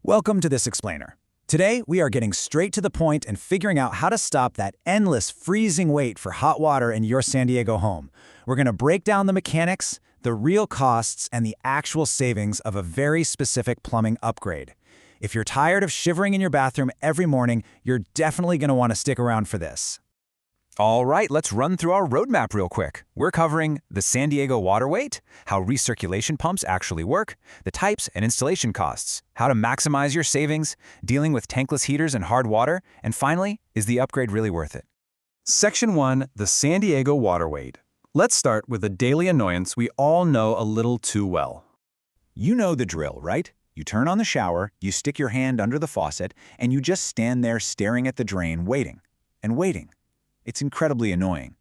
Welcome to this explainer. Today, we are getting straight to the point and figuring out how to stop that endless freezing wait for hot water in your San Diego home. We're going to break down the mechanics, the real costs, and the actual savings of a very specific plumbing upgrade. If you're tired of shivering in your bathroom every morning, you're definitely going to want to stick around for this. All right, let's run through our roadmap real quick. We're covering the San Diego water weight, how recirculation pumps actually work, the types and installation costs, how to maximize your savings, dealing with tankless heaters and hard water, and finally, is the upgrade really worth it? Section 1, the San Diego water weight. Let's start with a daily annoyance we all know a little too well. You know the drill, right? You turn on the shower, you stick your hand under the faucet, and you just stand there staring at the drain, waiting and waiting. It's incredibly annoying.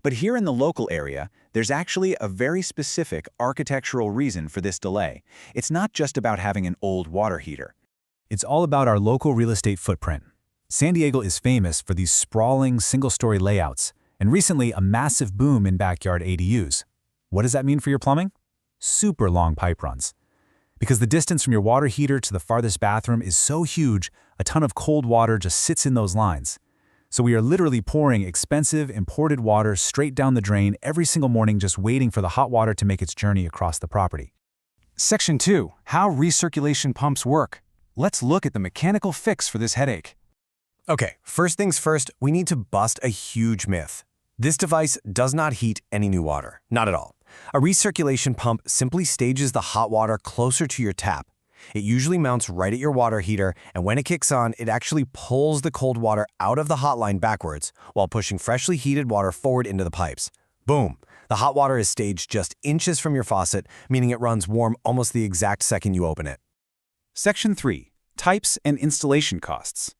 But here in the local area, there's actually a very specific architectural reason for this delay. It's not just about having an old water heater. It's all about our local real estate footprint. San Diego is famous for these sprawling single-story layouts, and recently a massive boom in backyard ADUs. What does that mean for your plumbing? Super long pipe runs. Because the distance from your water heater to the farthest bathroom is so huge, a ton of cold water just sits in those lines. So we are literally pouring expensive, imported water straight down the drain every single morning just waiting for the hot water to make its journey across the property. Section 2, how recirculation pumps work. Let's look at the mechanical fix for this headache. Okay, first things first, we need to bust a huge myth. This device does not heat any new water, not at all. A recirculation pump simply stages the hot water closer to your tap. It usually mounts right at your water heater, and when it kicks on, it actually pulls the cold water out of the hot line backwards while pushing freshly heated water forward into the pipes. Boom! The hot water is staged just inches from your faucet, meaning it runs warm almost the exact second you open it. Section 3, types and installation costs.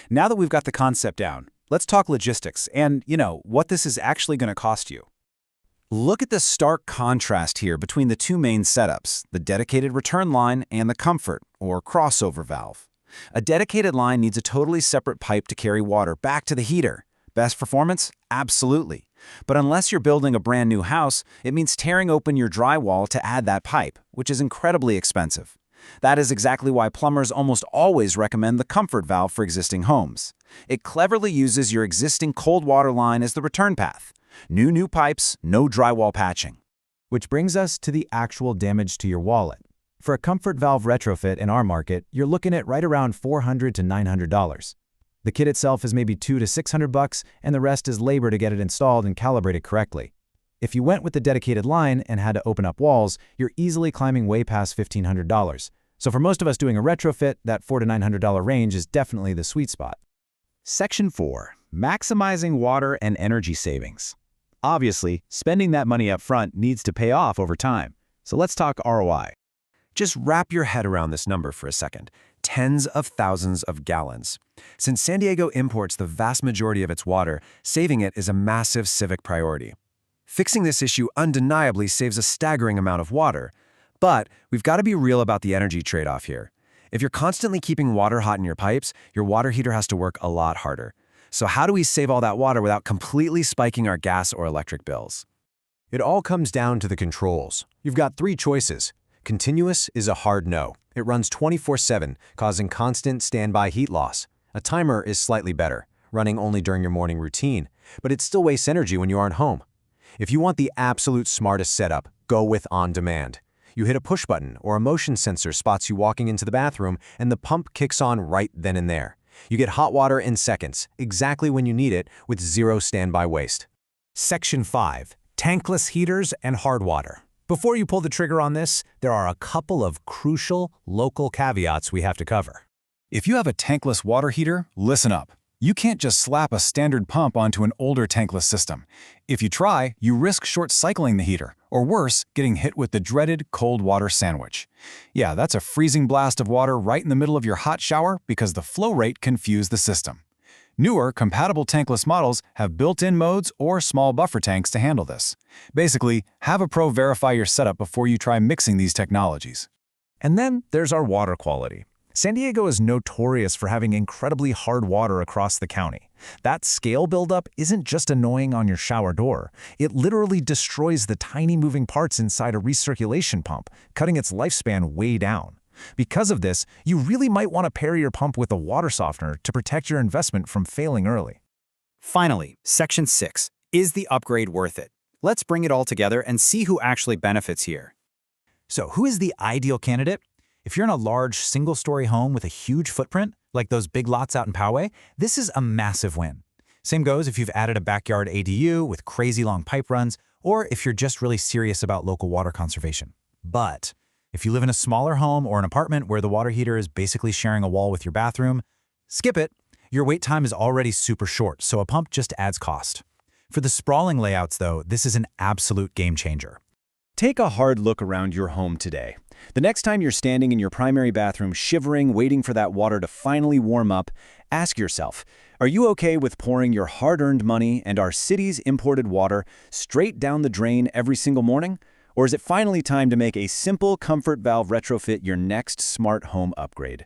Now that we've got the concept down, let's talk logistics and, what this is actually going to cost you. Look at the stark contrast here between the two main setups, the dedicated return line and the comfort, or crossover valve. A dedicated line needs a totally separate pipe to carry water back to the heater. Best performance? Absolutely. But unless you're building a brand new house, it means tearing open your drywall to add that pipe, which is incredibly expensive. That is exactly why plumbers almost always recommend the comfort valve for existing homes. It cleverly uses your existing cold water line as the return path. New pipes, no drywall patching. Which brings us to the actual damage to your wallet. For a comfort valve retrofit in our market, you're looking at right around $400 to $900. The kit itself is maybe $200 to $600, and the rest is labor to get it installed and calibrated correctly. If you went with the dedicated line and had to open up walls, you're easily climbing way past $1,500. So for most of us doing a retrofit, that $400 to $900 range is definitely the sweet spot. Section 4, maximizing water and energy savings. Obviously, spending that money up front needs to pay off over time. So let's talk ROI. Just wrap your head around this number for a second. Tens of thousands of gallons. Since San Diego imports the vast majority of its water, saving it is a massive civic priority. Fixing this issue undeniably saves a staggering amount of water. But we've got to be real about the energy trade-off here. If you're constantly keeping water hot in your pipes, your water heater has to work a lot harder. So how do we save all that water without completely spiking our gas or electric bills? It all comes down to the controls. You've got three choices. Continuous is a hard no. It runs 24/7, causing constant standby heat loss. A timer is slightly better, running only during your morning routine, but it still wastes energy when you aren't home. If you want the absolute smartest setup, go with on demand. You hit a push button or a motion sensor spots you walking into the bathroom, and the pump kicks on right then and there. You get hot water in seconds, exactly when you need it, with zero standby waste. Section 5, tankless heaters and hard water. Before you pull the trigger on this, there are a couple of crucial local caveats we have to cover. If you have a tankless water heater, listen up. You can't just slap a standard pump onto an older tankless system. If you try, you risk short-cycling the heater, or worse, getting hit with the dreaded cold water sandwich. Yeah, that's a freezing blast of water right in the middle of your hot shower because the flow rate confused the system. Newer, compatible tankless models have built-in modes or small buffer tanks to handle this. Basically, have a pro verify your setup before you try mixing these technologies. And then there's our water quality. San Diego is notorious for having incredibly hard water across the county. That scale buildup isn't just annoying on your shower door. It literally destroys the tiny moving parts inside a recirculation pump, cutting its lifespan way down. Because of this, you really might want to pair your pump with a water softener to protect your investment from failing early. Finally, Section 6. Is the upgrade worth it? Let's bring it all together and see who actually benefits here. So who is the ideal candidate? If you're in a large single-story home with a huge footprint, like those big lots out in Poway, this is a massive win. Same goes if you've added a backyard ADU with crazy long pipe runs, or if you're just really serious about local water conservation. But if you live in a smaller home or an apartment where the water heater is basically sharing a wall with your bathroom, skip it. Your wait time is already super short, so a pump just adds cost. For the sprawling layouts, though, this is an absolute game changer. Take a hard look around your home today. The next time you're standing in your primary bathroom shivering, waiting for that water to finally warm up, ask yourself, are you okay with pouring your hard-earned money and our city's imported water straight down the drain every single morning? Or is it finally time to make a simple comfort valve retrofit your next smart home upgrade?